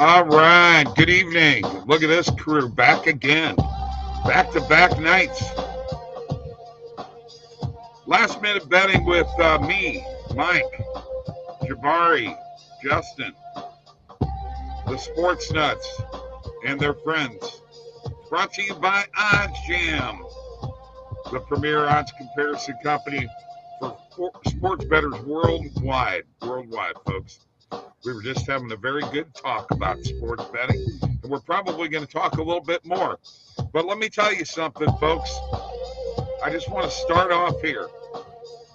All right. Good evening. Look at this crew back again. Back-to-back nights. Last minute betting with me, Mike, Jabari, Justin, the Sports Nuts, and their friends. Brought to you by OddsJam, the premier odds comparison company for sports bettors worldwide. Worldwide, folks. We were just having a very good talk about sports betting, and we're probably going to talk a little bit more. But let me tell you something, folks. I just want to start off here.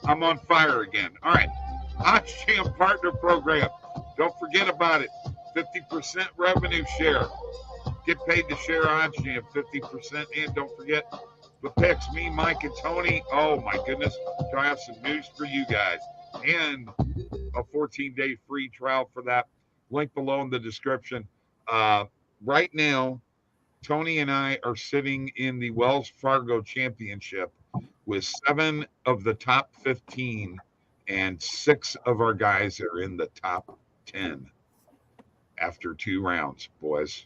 I'm on fire again. All right. OddsJam Partner Program. Don't forget about it. 50% revenue share. Get paid to share OddsJam 50%. And don't forget the picks. Me, Mike, and Tony. Oh, my goodness. Do I have some news for you guys? And a 14-day free trial for that. Link below in the description. Right now, Tony and I are sitting in the Wells Fargo Championship with 7 of the top 15, and 6 of our guys are in the top 10 after 2 rounds, boys.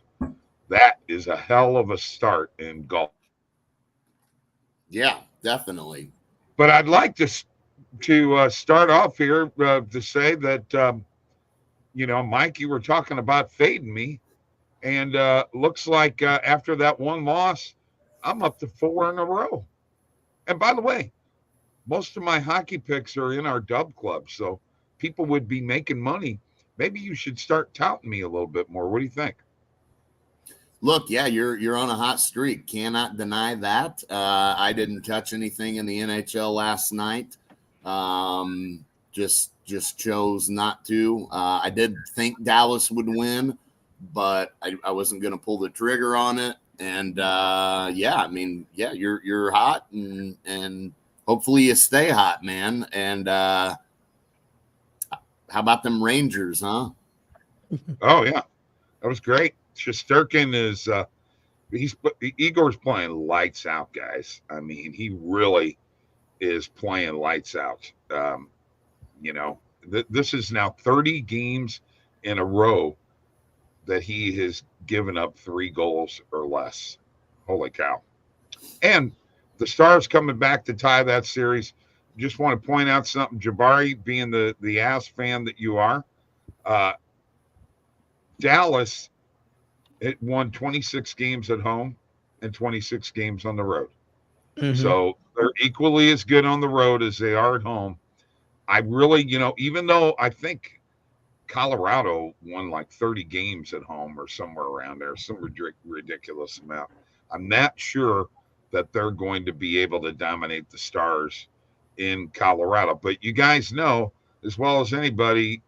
That is a hell of a start in golf. Yeah, definitely. But I'd like to start off here to say that, Mike, you were talking about fading me. And looks like after that one loss, I'm up to 4 in a row. And by the way, most of my hockey picks are in our DubClub, so people would be making money. Maybe you should start touting me a little bit more. What do you think? Look, yeah, you're on a hot streak. Cannot deny that. I didn't touch anything in the NHL last night. Just chose not to. I did think Dallas would win, but I wasn't going to pull the trigger on it. And you're hot, and hopefully you stay hot, man. And how about them Rangers, huh? Oh yeah, that was great. Shesterkin is Igor's playing lights out, guys. I mean, he really is playing lights out. This is now 30 games in a row that he has given up 3 goals or less. Holy cow. And the Stars coming back to tie that series. Just want to point out something. Jabari, being the ass fan that you are, Dallas, it won 26 games at home and 26 games on the road. Mm-hmm. So they're equally as good on the road as they are at home. I really, even though I think Colorado won like 30 games at home or somewhere around there, some ridiculous amount, I'm not sure that they're going to be able to dominate the Stars in Colorado. But you guys know as well as anybody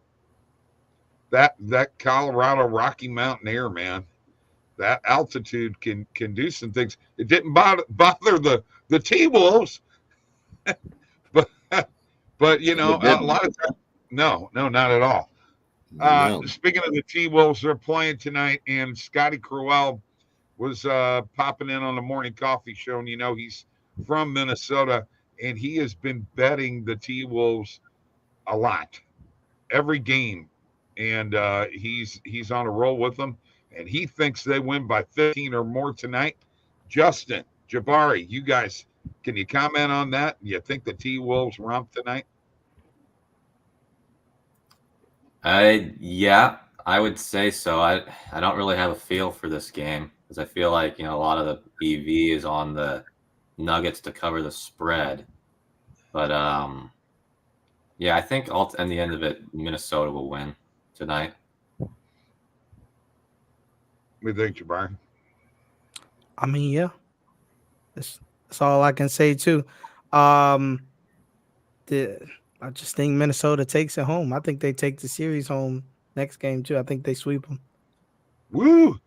that Colorado Rocky Mountain air, man, that altitude can do some things. It didn't bother the T-Wolves, but a lot of times, no, not at all. Speaking of the T-Wolves, they're playing tonight, and Scotty Crowell was popping in on the morning coffee show, and he's from Minnesota, and he has been betting the T-Wolves a lot, every game, and he's on a roll with them, and he thinks they win by 15 or more tonight. Justin, Jabari, you guys, can you comment on that? You think the T-Wolves romp tonight? Yeah, I would say so. I don't really have a feel for this game because I feel like a lot of the EV is on the Nuggets to cover the spread. But I think in the end of it, Minnesota will win tonight. What do you think, Jabari? I mean, yeah, that's all I can say too. I just think Minnesota takes it home. I think they take the series home next game too. I think they sweep them. Woo!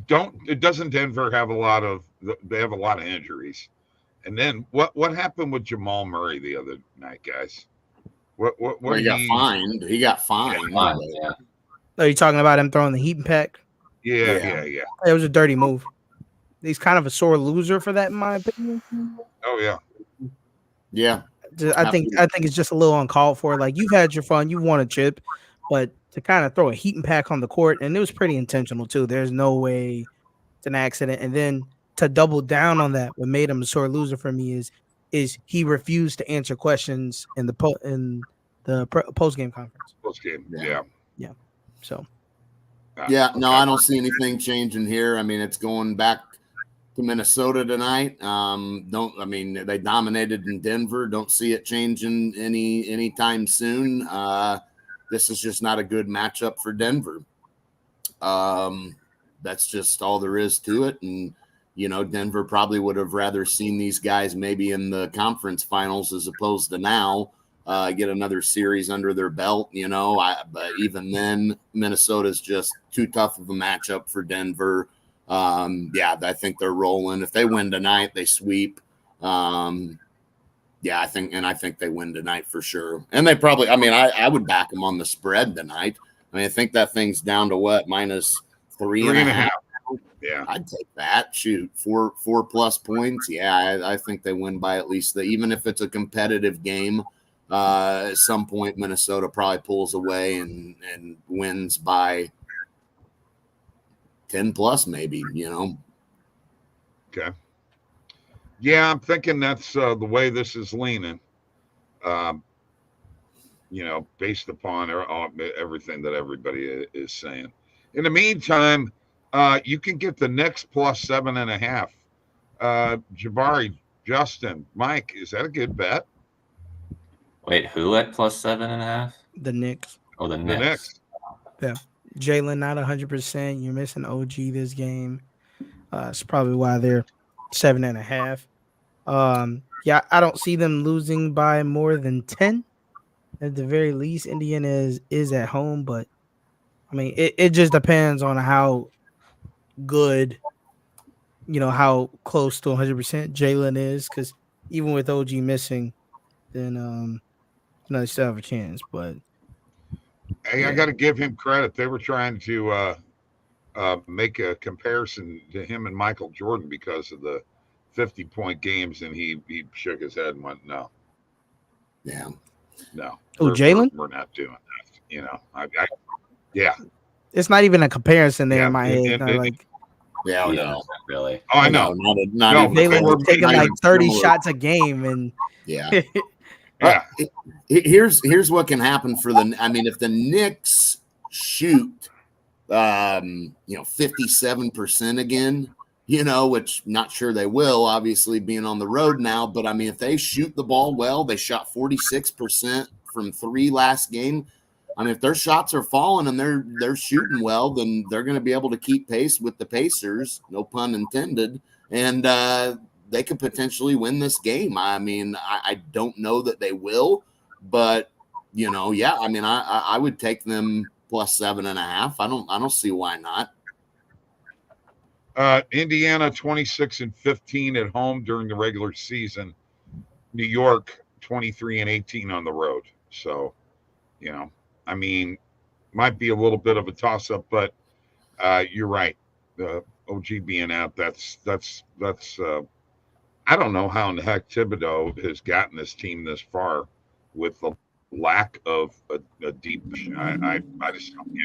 Doesn't Denver have a lot of injuries? And then what happened with Jamal Murray the other night, guys? He got fined. He got fined. Yeah. Are you talking about him throwing the heat pack? Yeah. It was a dirty move. He's kind of a sore loser for that, in my opinion. Oh yeah. I think it's just a little uncalled for. Like, you've had your fun, you won a chip, but to kind of throw a heat and pack on the court, and it was pretty intentional too. There's no way it's an accident. And then to double down on that, what made him a sore loser for me is he refused to answer questions in the post game conference. Post game, yeah. So, no, I don't see anything changing here. I mean, it's going back to Minnesota tonight. They dominated in Denver. Don't see it changing anytime soon. This is just not a good matchup for Denver. That's just all there is to it. And, Denver probably would have rather seen these guys maybe in the conference finals as opposed to now get another series under their belt, but even then, Minnesota's just too tough of a matchup for Denver. I think they're rolling. If they win tonight, they sweep. I think they win tonight for sure. And they probably, I would back them on the spread tonight. I think that thing's down to what, minus 3.5. Yeah, I'd take that. Shoot, 4+ points. Yeah, I think they win by at least even if it's a competitive game. At some point, Minnesota probably pulls away and wins by 10+, maybe. Okay. Yeah, I'm thinking that's the way this is leaning. Based upon everything that everybody is saying. In the meantime, you can get the Knicks plus 7.5. Jabari, Justin, Mike, is that a good bet? Wait, who at plus 7.5? The Knicks. Oh, the The Knicks. Yeah. Jalen not 100%. You're missing OG this game. It's probably why they're 7.5. I don't see them losing by more than 10. At the very least, Indiana is at home, but it just depends on how good, how close to 100% Jalen is. Because even with OG missing, then they still have a chance. But hey, I got to give him credit. They were trying to make a comparison to him and Michael Jordan because of the 50-point games, and he shook his head and went, "No, no." Jalen? We're not doing that. Yeah. It's not even a comparison there in my head. No, really. Oh, I know. Not even. Jalen was taking like 30 shots a game, and yeah. Here's what can happen for if the Knicks shoot 57% again, which not sure they will, obviously being on the road now, but if they shoot the ball well, they shot 46% from 3 last game. If their shots are falling and they're shooting well, then they're going to be able to keep pace with the Pacers, no pun intended, and they could potentially win this game. I don't know that they will, but I would take them plus 7.5. I don't see why not. Indiana 26-15 at home during the regular season. New York 23-18 on the road. So, might be a little bit of a toss-up, but you're right. OG being out, that's. I don't know how in the heck Thibodeau has gotten this team this far with the lack of a deep. I just don't get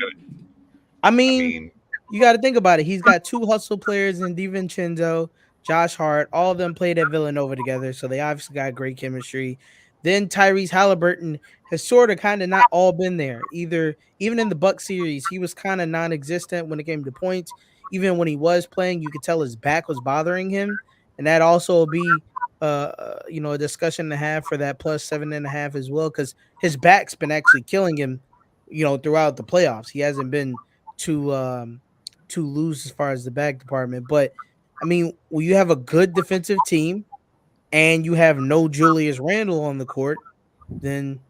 it. You got to think about it. He's got 2 hustle players in DiVincenzo, Josh Hart. All of them played at Villanova together, so they obviously got great chemistry. Then Tyrese Halliburton has sort of kind of not all been there. Even in the Bucks series, he was kind of non-existent when it came to points. Even when he was playing, you could tell his back was bothering him. And that also will be, a discussion to have for that plus 7.5 as well, because his back's been actually killing him, throughout the playoffs. He hasn't been too loose as far as the back department. But, when you have a good defensive team and you have no Julius Randle on the court, then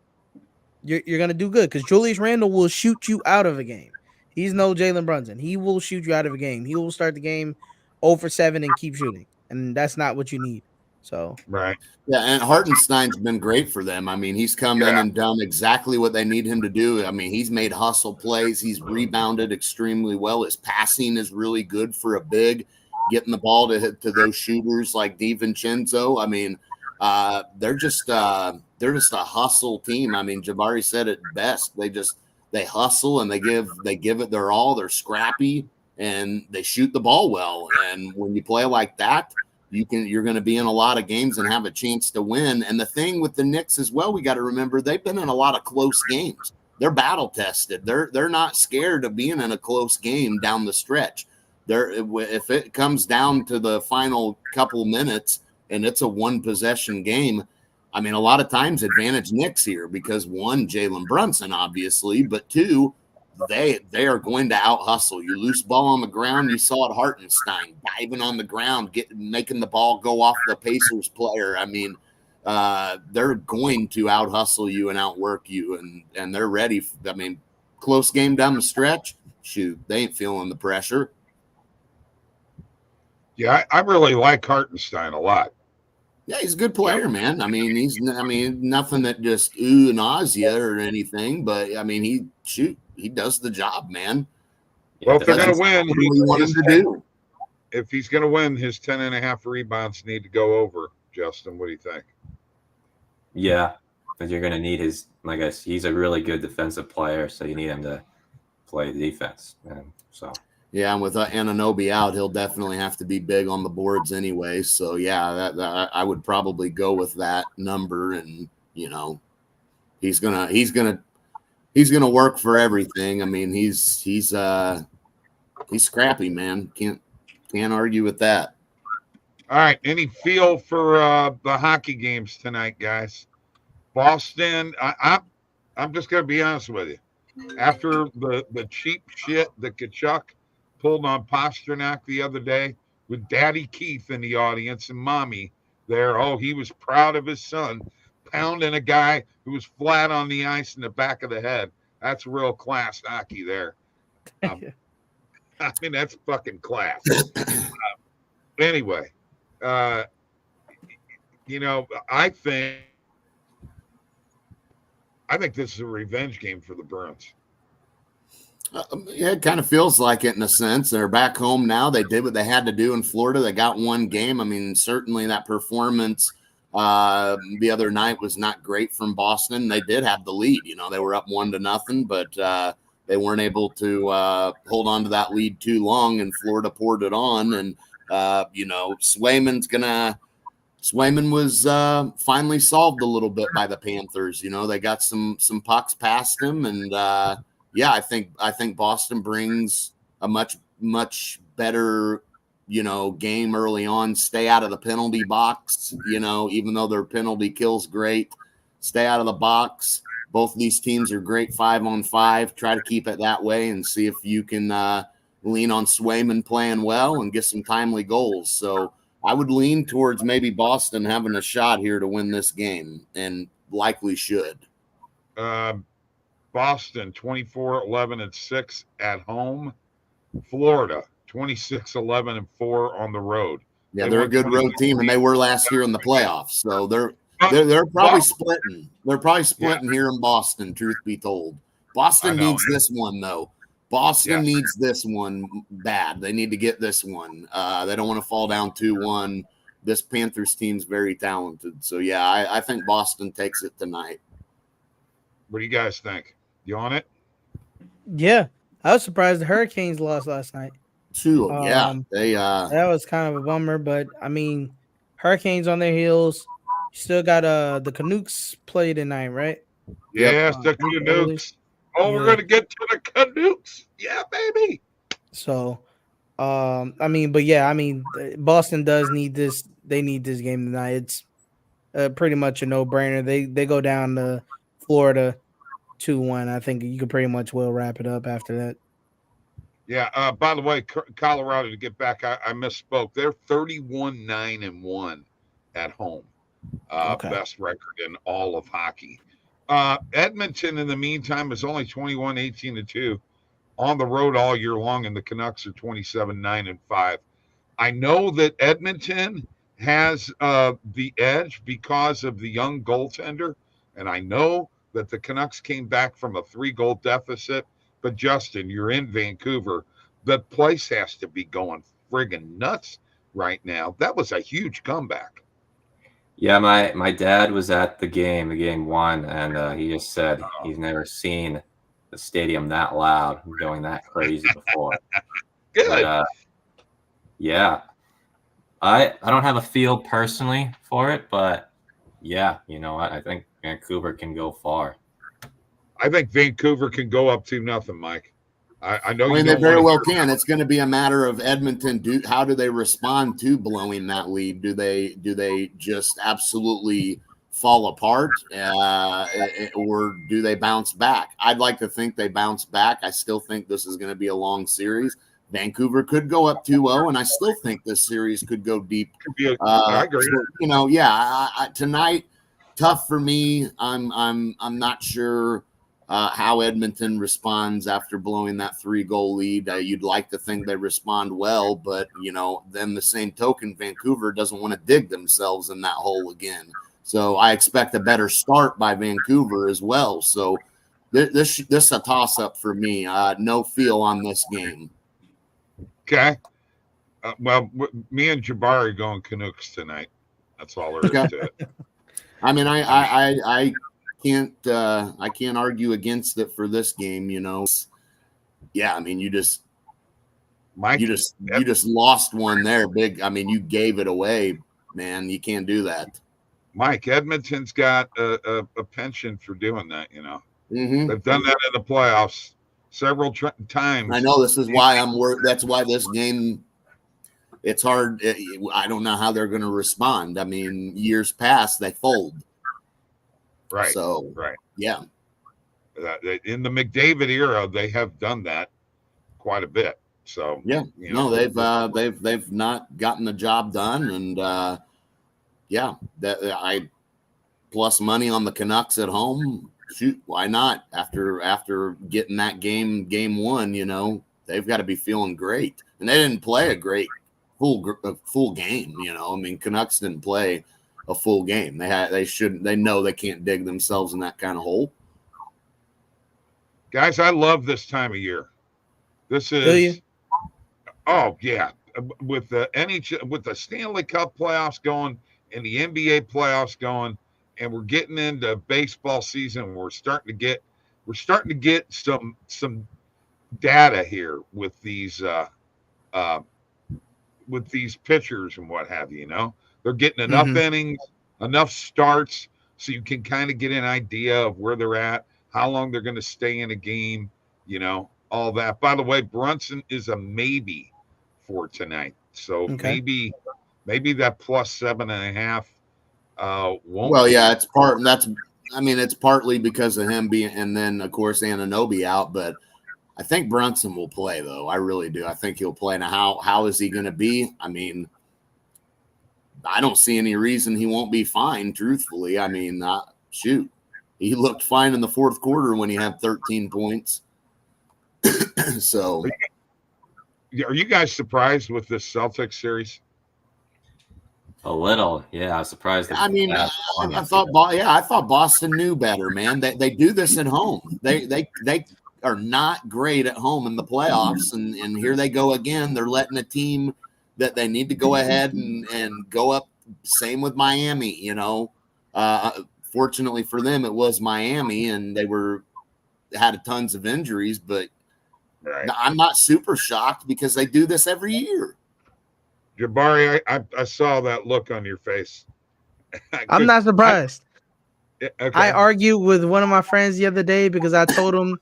you're going to do good, because Julius Randle will shoot you out of a game. He's no Jalen Brunson. He will shoot you out of a game. He will start the game 0 for 7 and keep shooting. And that's not what you need. So right. Yeah, and Hartenstein's been great for them. He's come in and done exactly what they need him to do. He's made hustle plays. He's rebounded extremely well. His passing is really good for a big, getting the ball to those shooters like DiVincenzo. They're just a hustle team. Jabari said it best. They They hustle and they give it their all. They're scrappy and they shoot the ball well. And when you play like that, you're going to be in a lot of games and have a chance to win. And the thing with the Knicks as well, we got to remember they've been in a lot of close games. They're battle tested. They're not scared of being in a close game down the stretch. If it comes down to the final couple minutes and it's a one possession game, I mean, a lot of times advantage Knicks here because one, Jalen Brunson, obviously, but two, they are going to out hustle you. Loose ball on the ground. You saw it Hartenstein diving on the ground, making the ball go off the Pacers player. I mean, they're going to out hustle you and outwork you, and they're ready. I mean, close game down the stretch. Shoot, they ain't feeling the pressure. Yeah, I really like Hartenstein a lot. Yeah, he's a good player, man. I mean, nothing that just ooh and ahs you or anything, but I mean, he does the job, man. Well, if they're going to win, if he's going to win, his 10.5 rebounds need to go over. Justin, what do you think? Yeah, because you're going to need his. Like I said, he's a really good defensive player, so you need him to play defense. And so. Yeah, and with Anunoby out, he'll definitely have to be big on the boards anyway. So yeah, that I would probably go with that number, and you know, he's gonna work for everything. I mean, he's scrappy, man. Can't argue with that. All right, any feel for the hockey games tonight, guys? Boston. I'm just gonna be honest with you. After the cheap shit that Kachuk pulled on Pasternak the other day with Daddy Keith in the audience and Mommy there. Oh, he was proud of his son pounding a guy who was flat on the ice in the back of the head. That's real class hockey there. I mean, that's fucking class. Anyway, you know, I think this is a revenge game for the Bruins. Yeah, it kind of feels like it in a sense. They're back home now. They did what they had to do in Florida. They got one game. I mean, certainly that performance the other night was not great from Boston. They did have the lead. You know, they were up 1-0, but they weren't able to hold on to that lead too long, and Florida poured it on. And, you know, Swayman was finally solved a little bit by the Panthers. You know, they got some pucks past him, and yeah, I think Boston brings a much better, you know, game early on. Stay out of the penalty box, you know, even though their penalty kill's great. Stay out of the box. Both of these teams are great 5-on-5. Try to keep it that way and see if you can lean on Swayman playing well and get some timely goals. So I would lean towards maybe Boston having a shot here to win this game, and likely should. Boston 24-11-6 at home. Florida 26-11-4 on the road. Yeah, they're a good road team, and they were last year in the playoffs. So they're probably splitting. They're probably splitting here in Boston. Truth be told, Boston needs this one though. Boston needs this one bad. They need to get this one. They don't want to fall down 2-1. This Panthers team's very talented. So yeah, I think Boston takes it tonight. What do you guys think? You on it? Yeah, I was surprised the Hurricanes lost last night. Too, yeah. That was kind of a bummer, but I mean, Hurricanes on their heels. Still got the Canucks play tonight, right? Yes, the Canucks. Oh, yeah. We're gonna get to the Canucks. Yeah, baby. So, I mean, but yeah, I mean, Boston does need this. They need this game tonight. It's pretty much a no-brainer. They go down to Florida 2-1. I think you could pretty much well wrap it up after that. Yeah. By the way, Colorado, to get back, I misspoke. They're 31-9-1 at home. Okay. Best record in all of hockey. Edmonton, in the meantime, is only 21-18-2 on the road all year long, and the Canucks are 27-9-5. I know that Edmonton has the edge because of the young goaltender, and I know that the Canucks came back from a 3-goal deficit. But Justin, you're in Vancouver. The place has to be going friggin' nuts right now. That was a huge comeback. Yeah, my dad was at the game one, and he just said he's never seen the stadium that loud and going that crazy before. Good. But yeah, I don't have a feel personally for it, but yeah, you know what? I think Vancouver can go far. I think Vancouver can go up 2-0, Mike. I know I you mean, they don't very want well to hear can. It's going to be a matter of Edmonton. How do they respond to blowing that lead? Do they just absolutely fall apart, or do they bounce back? I'd like to think they bounce back. I still think this is going to be a long series. Vancouver could go up 2-0, and I still think this series could go deep. I agree. So, you know, yeah, tonight tough for me. I'm not sure how Edmonton responds after blowing that 3-goal lead. You'd like to think they respond well, but you know, then the same token, Vancouver doesn't want to dig themselves in that hole again. So I expect a better start by Vancouver as well. So this is a toss up for me. No feel on this game. Okay. Well, me and Jabari going Canucks tonight. That's all there is to it. I mean, I can't argue against it for this game. You know, yeah. I mean, you just lost one there, big. I mean, you gave it away, man. You can't do that. Mike, Edmonton's got a penchant for doing that. You know, Mm-hmm. they've done that in the playoffs several times. I know this is why I'm worried. That's why this game. It's hard. I don't know how they're going to respond. I mean, years past, they fold. Right. So, right. Yeah. In the McDavid era, they have done that quite a bit. So yeah, you know, they've not gotten the job done, and yeah, that I plus money on the Canucks at home. Shoot, why not? After getting that game one, you know, they've got to be feeling great, and they didn't play a great full game. You know, I mean, Canucks didn't play a full game. They know they can't dig themselves in that kind of hole. Guys, I love this time of year. This is oh yeah, with the with the Stanley Cup playoffs going and the NBA playoffs going, and we're getting into baseball season. We're starting to get some data here with these pitchers and what have you. You know, they're getting enough innings, enough starts, so you can kind of get an idea of where they're at, how long they're going to stay in a game, you know, all that. By the way, Brunson is a maybe for tonight. So maybe that plus 7.5 won't. Well, yeah, it's partly because of him being, and then of course Anunoby out, but I think Brunson will play though. I really do. I think he'll play. Now, how is he going to be? I mean, I don't see any reason he won't be fine, truthfully. I mean, shoot. He looked fine in the fourth quarter when he had 13 points. So, are you guys surprised with this Celtics series? A little, yeah. I was surprised. I mean, I thought Boston knew better, man. They do this at home. They are not great at home in the playoffs, and here they go again. They're letting a team that they need to go ahead and go up. Same with Miami, you know. Fortunately for them, it was Miami, and they had tons of injuries. But I'm not super shocked because they do this every year. Jabari, I saw that look on your face. I'm not surprised. Okay. I argued with one of my friends the other day because I told him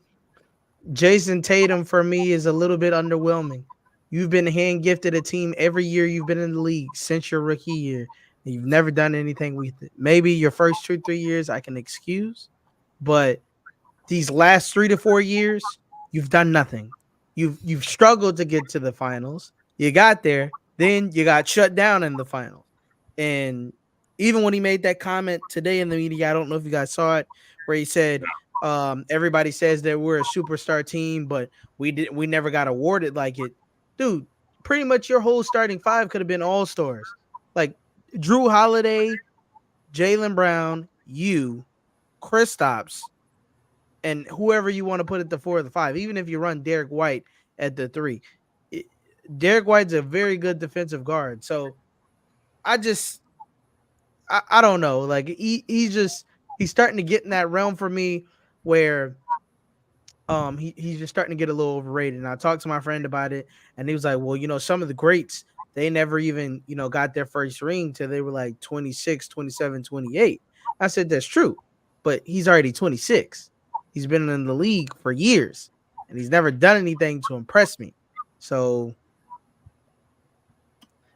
Jason Tatum for me is a little bit underwhelming. You've been hand gifted a team every year you've been in the league since your rookie year. And you've never done anything with it. Maybe your first 2-3 years I can excuse, but these last 3 to 4 years, you've done nothing. You've struggled to get to the finals. You got there, then you got shut down in the finals. And even when he made that comment today in the media, I don't know if you guys saw it, where he said, everybody says that we're a superstar team, but we never got awarded like it. Dude, pretty much your whole starting five could have been all-stars. Like Drew Holiday, Jaylen Brown, you, Kristaps, and whoever you want to put at the 4 or the 5, even if you run Derek White at the 3. Derek White's a very good defensive guard. So I don't know. Like he's starting to get in that realm for me where he's just starting to get a little overrated. And I talked to my friend about it, and he was like, well, some of the greats, they never even, got their first ring till they were like 26, 27, 28. I said, that's true, but he's already 26. He's been in the league for years, and he's never done anything to impress me. So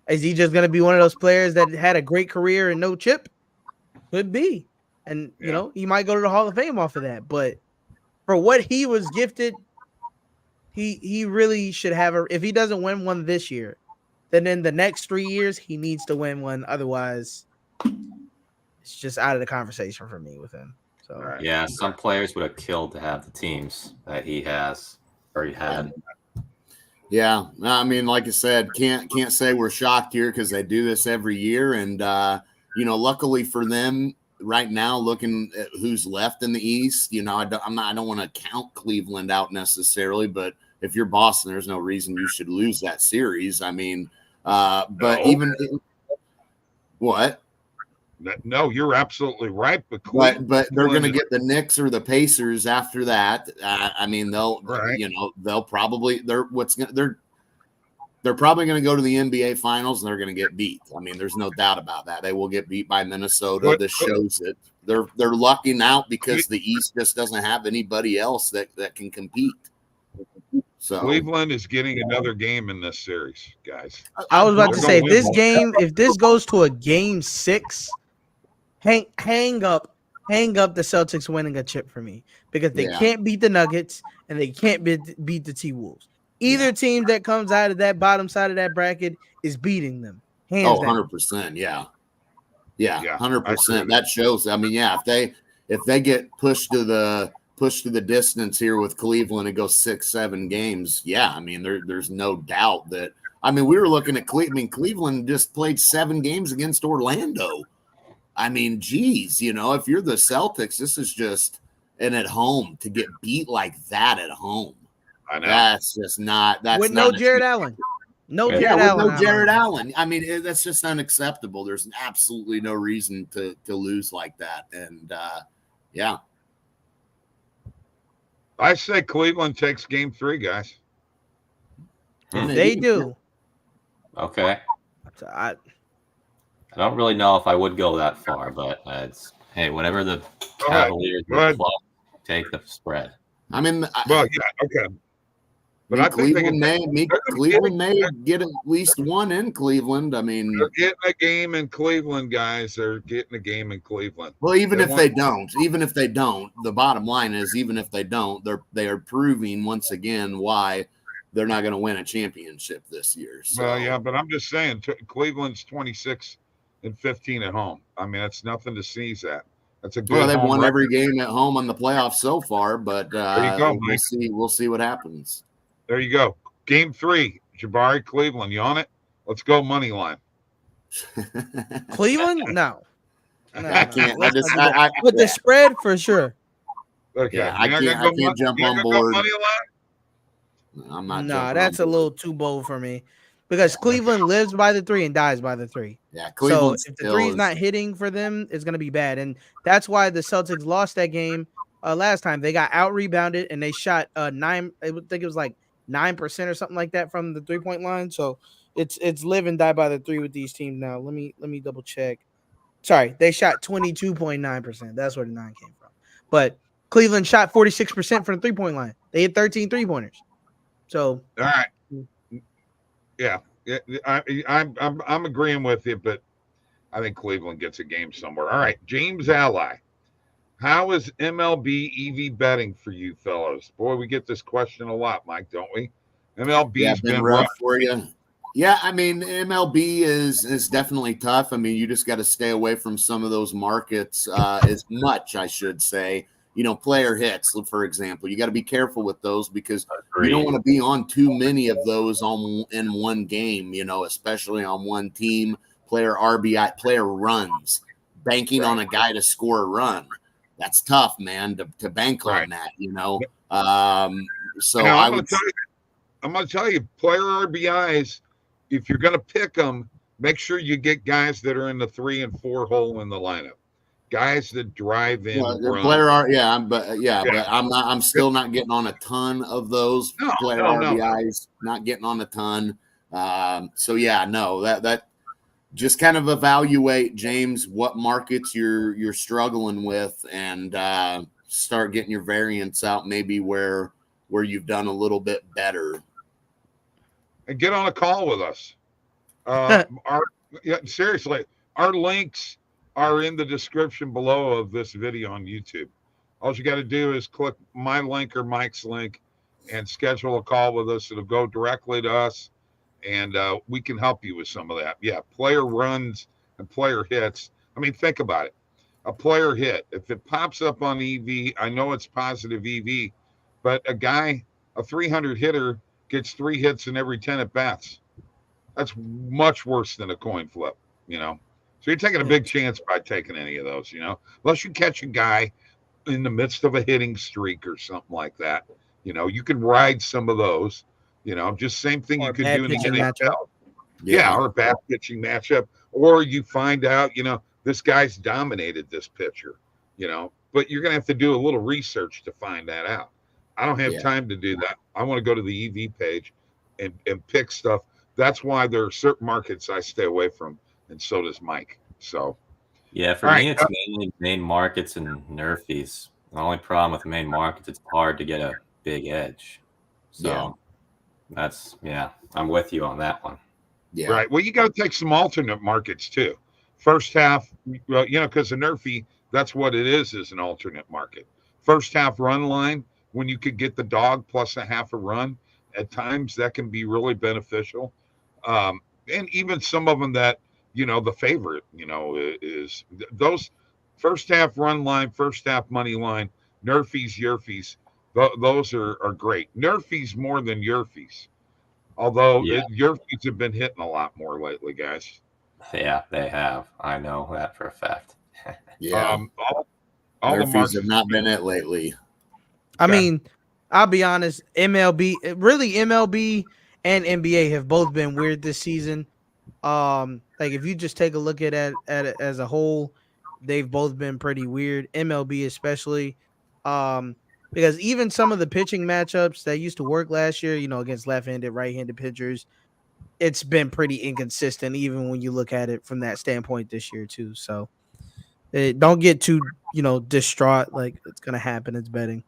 is he just going to be one of those players that had a great career and no chip? Could be. And, he might go to the Hall of Fame off of that. But for what he was gifted, he really should have if he doesn't win one this year, then in the next 3 years, he needs to win one. Otherwise, it's just out of the conversation for me with him. So yeah, some players would have killed to have the teams that he has or he had. Yeah, I mean, like I said, can't say we're shocked here because they do this every year, and luckily for them, right now, looking at who's left in the East, I don't want to count Cleveland out necessarily, but if you're Boston, there's no reason you should lose that series. I mean, but even what? No, you're absolutely right. But they're going to get the Knicks or the Pacers after that. I mean, they'll probably they're probably going to go to the NBA Finals and they're going to get beat. I mean, there's no doubt about that. They will get beat by Minnesota. This shows it. They're lucking out because the East just doesn't have anybody else that can compete. So Cleveland is getting another game in this series, guys. I was about to say, if this goes to a game 6, hang up the Celtics winning a chip for me because they can't beat the Nuggets and they can't beat the T-Wolves. Either team that comes out of that bottom side of that bracket is beating them. Hands down. 100%. Yeah, 100%. That shows. I mean, if they get pushed to the distance here with Cleveland and go 6-7 games, I mean, there's no doubt that. I mean, we were looking at Cleveland. Cleveland just played 7 games against Orlando. I mean, geez, if you're the Celtics, this is just at home to get beat like that at home. I know. That's just not. That's with not no Jared Allen. No Jared Allen. I mean, that's just unacceptable. There's absolutely no reason to lose like that. And I say Cleveland takes game 3, guys. They do. Okay. I don't really know if I would go that far, but whenever the Cavaliers take the spread. I mean, okay. But I think Cleveland may get at least one in Cleveland. I mean, they're getting a game in Cleveland, guys. They're getting a game in Cleveland. Well, even if they don't, the bottom line is, even if they don't, they are proving once again why they're not going to win a championship this year. So. Well, but I'm just saying, Cleveland's 26-15 at home. I mean, that's nothing to sneeze at. That's a good. Well, they've won record. every game at home on the playoffs so far, but there you go, we'll see what happens. There you go. Game 3, Jabari, Cleveland. You on it? Let's go money line. Cleveland? No. I can't. With the spread for sure. Okay. Yeah, I can't jump on board. Money line? I'm not. No, that's a little too bold for me because Cleveland lives by the 3 and dies by the 3. Yeah, Cleveland. So if the 3 is not hitting for them, it's going to be bad, and that's why the Celtics lost that game last time. They got out rebounded and they shot 9. I would think it was like 9% or something like that from the 3-point line. So it's live and die by the 3 with these teams now. Let me double check. Sorry, they shot 22.9%. That's where the 9 came from. But Cleveland shot 46% from the 3-point line. They hit 13 3-pointers. So all right. Yeah. I'm agreeing with you, but I think Cleveland gets a game somewhere. All right, James Ally. How is MLB EV betting for you fellows? Boy, we get this question a lot, Mike, don't we? MLB's been rough for you. Yeah, I mean, MLB is definitely tough. I mean, you just got to stay away from some of those markets as much, I should say. Player hits, for example. You got to be careful with those because you don't want to be on too many of those in one game, especially on one team. Player RBI, player runs, banking on a guy to score a run. That's tough, man, to bank on that, So now, I'm going to tell you, player RBIs, if you're going to pick them, make sure you get guys that are in the 3 and 4 hole in the lineup. guys that drive in the runs. player art, but I'm still not getting on a ton of those player RBIs. Not getting on a ton. That just kind of evaluate, James, what markets you're struggling with, and start getting your variance out. Maybe where you've done a little bit better. And get on a call with us. Seriously, our links are in the description below of this video on YouTube. All you got to do is click my link or Mike's link and schedule a call with us. It'll go directly to us, and we can help you with some of that. Yeah, player runs and player hits. I mean, think about it. A player hit, if it pops up on EV, I know it's positive EV, but a 300 hitter gets 3 hits in every 10 at bats. That's much worse than a coin flip, So you're taking a big chance by taking any of those, unless you catch a guy in the midst of a hitting streak or something like that. You can ride some of those, just same thing you could do in the NHL. Or a bad pitching matchup, or you find out, this guy's dominated this pitcher, but you're going to have to do a little research to find that out. I don't have time to do that. I want to go to the EV page and pick stuff. That's why there are certain markets I stay away from, and so does Mike. So, for me, it's mainly main markets and nerfies. The only problem with main markets, it's hard to get a big edge. So I'm with you on that one. Yeah. Right. Well, you got to take some alternate markets too. First half, because the nerfy, that's what it is an alternate market. First half run line, when you could get the dog plus a half a run, at times that can be really beneficial. And even some of them that, the favorite, is those first half run line, first half money line, nerfies, yerfies. Those are great. Nerfies more than yerfies. Although yerfies have been hitting a lot more lately, guys. Yeah, they have. I know that for a fact. All the markets have not been it lately. I mean, I'll be honest. MLB and NBA have both been weird this season. Like if you just take a look at it as a whole, they've both been pretty weird. MLB especially, because even some of the pitching matchups that used to work last year, against left-handed, right-handed pitchers, it's been pretty inconsistent. Even when you look at it from that standpoint this year too. So, don't get too distraught. Like it's gonna happen. It's betting.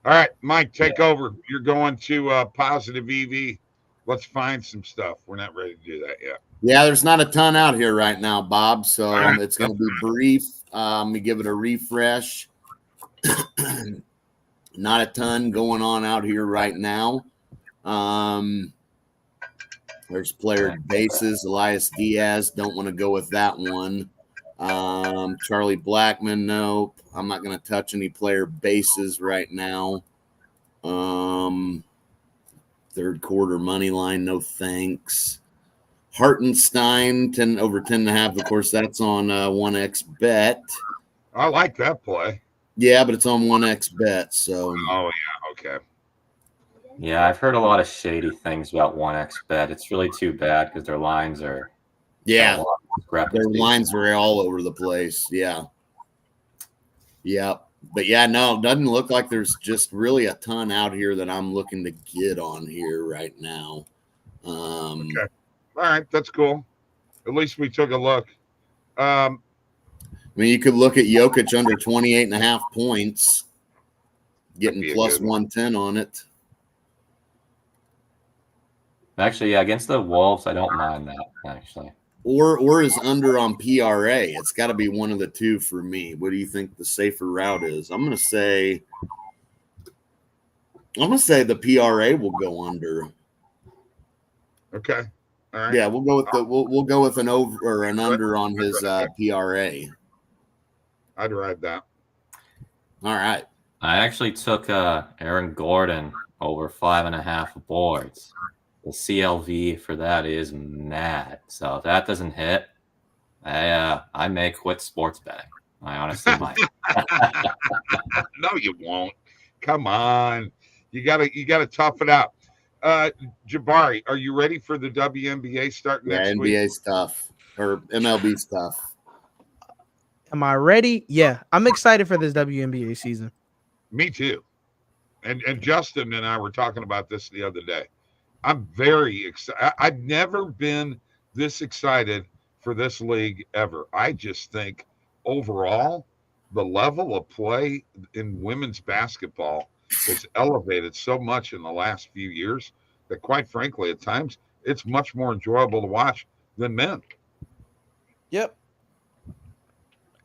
All right, Mike, take over. You're going to positive EV. Let's find some stuff. We're not ready to do that yet. Yeah, there's not a ton out here right now, Bob. So it's going to be brief. We give it a refresh. Not a ton going on out here right now. There's player bases. Elias Diaz. Don't want to go with that one. Charlie Blackmon. Nope. I'm not going to touch any player bases right now. Third quarter money line. No thanks. Hartenstein, 10 over 10.5. Of course, that's on 1x bet. I like that play. Yeah, but it's on 1x bet. So. Oh yeah. Okay. Yeah, I've heard a lot of shady things about 1x bet. It's really too bad because their lines are. Yeah, their lines are all over the place. Yeah. But no, it doesn't look like there's just really a ton out here that I'm looking to get on here right now. Okay. All right, that's cool. At least we took a look. I mean, you could look at Jokic under 28.5 points, getting plus 110 on it. Actually, against the Wolves, I don't mind that, actually. Or is under on PRA. It's got to be one of the two for me. What do you think the safer route is? I'm gonna say the PRA will go under. Okay. All right. Yeah, we'll go with an over or an under on his PRA. I'd ride that. All right. I actually took Aaron Gordon over 5.5 boards. The CLV for that is mad. So if that doesn't hit, I may quit sports betting. I honestly might. No, you won't. Come on. You gotta tough it out. Jabari, are you ready for the WNBA start next week? NBA stuff or MLB stuff. Am I ready? Yeah, I'm excited for this WNBA season. Me too. And Justin and I were talking about this the other day. I'm very excited. I've never been this excited for this league ever. I just think overall, the level of play in women's basketball has elevated so much in the last few years that, quite frankly, at times it's much more enjoyable to watch than men. Yep.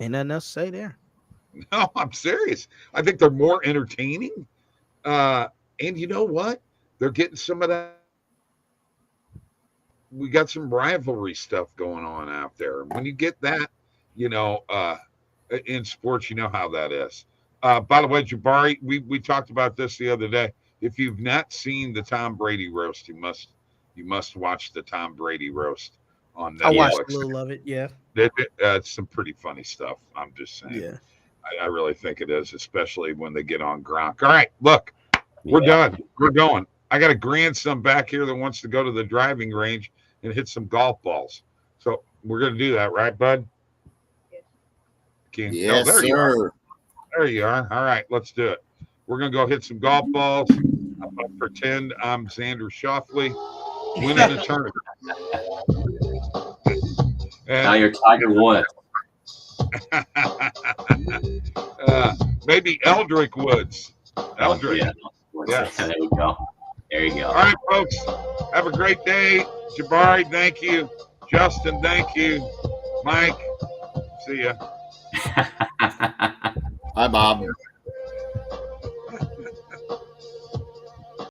Ain't nothing else to say there. No, I'm serious. I think they're more entertaining. And you know what? They're getting some of that. We got some rivalry stuff going on out there. When you get that, in sports, you know how that is. By the way, Jabari, we talked about this the other day. If you've not seen the Tom Brady roast, you must watch the Tom Brady roast on Netflix. I watched a little of it. Yeah, it's some pretty funny stuff. I'm just saying. Yeah, I really think it is, especially when they get on Gronk. All right, look, we're done. We're going. I got a grandson back here that wants to go to the driving range and hit some golf balls. So we're going to do that, right, bud? Yes, there sir. You are. There you are. All right, let's do it. We're going to go hit some golf balls. I'm going to pretend I'm Xander Schauffele winning the tournament. Now you're Tiger Woods. Maybe Eldrick Woods. Eldrick. Yeah. There we go. There you go. All right, folks. Have a great day. Jabari, thank you. Justin, thank you. Mike, see ya. Bye, Bob.